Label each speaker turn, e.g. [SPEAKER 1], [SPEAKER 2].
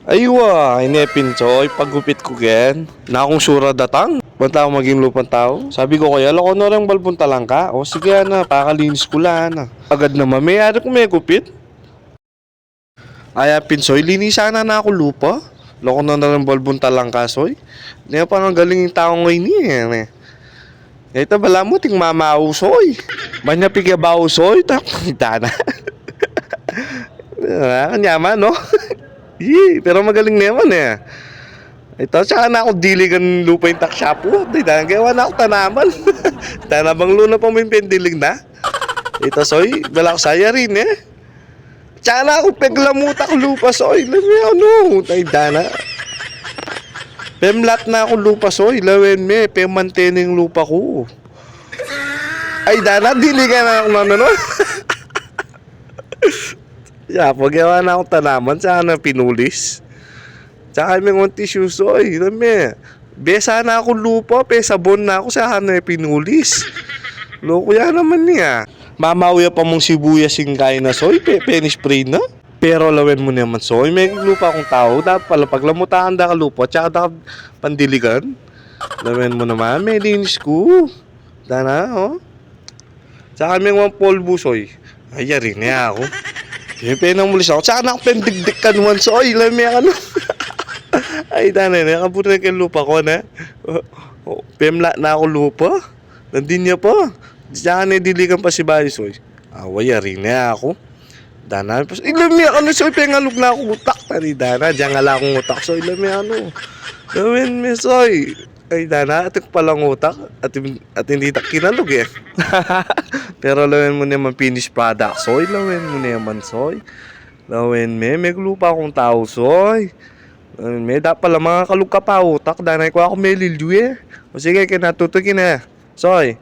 [SPEAKER 1] Aywa, inepin choy, paggupit ko gen. Na akong sura datang. Banta ako maging lupang tao. Sabi ko kaya, lako na rin balpunta lang ka. O sige na, pakalinis ko lang na. Agad naman, may ari ko may gupit. Aya pinsoy, linisana na ako lupa. Loko na rin balpunta lang ka, soy. Hindi pa nang galing yung tao ngayon eh. Ito bala mo, ting mamausoy. Banya pigabausoy, takita na. Kanyaman, no? Pero magaling naman eh. Ito, tsaka na ako diligan lupa yung taksyapo. Gawa na ako tanaman. Tanabang luna pa mo yung pendilig na. Ito, soy, balak saya rin eh. Tsaka na ako peglamutak lupa, soy. Ano, dana. Pemlat na ako lupa, soy. Lawen me, pemantening lupa ko. Ay, dana, diligan na ako na. Yeah, pagawa na akong tanaman, tsaka na pinulis. Tsaka may mga tissue, soy. Besa na ako lupa, sabon na ako, saka na pinulis. Loko yan naman niya. Mamawya pa mong sibuyas yung kain na, soy. Penny spray na. Pero lawen mo naman, soy. May lupa akong tao. Dapat pala, paglamutaan da ka lupa, tsaka da ka pandiligan. Lawen mo naman, may linis ko. Dana, oh. Tsaka may mga polvo, soy. Ay, rin niya ako. Yung penamulis ako. Tsaka na ako pendigdik ka naman. So, ay, lami ano. Ay, tanay na. Kabuti na kayo lupa ko na. Pemla na ako lupa. Nandun niya pa. Tsaka na diligan pa si Baris. Away, rin na ako. Dana. Ilami ano. So, pengalog na ako utak. Tari, Dana. Diyan nga lang akong utak. So, ilami ano. Gawin, misoy. Ay, Dana. Atik palang utak. At hindi tak kinalog eh. Pero lawin mo naman finished product, soy. Lawin mo naman, soy. Lawin may lupa akong tao, soy. May dapat pala mga kalugka pa utak. Danay ko ako may lilyo eh. O sige, kinatutukin na. Soy.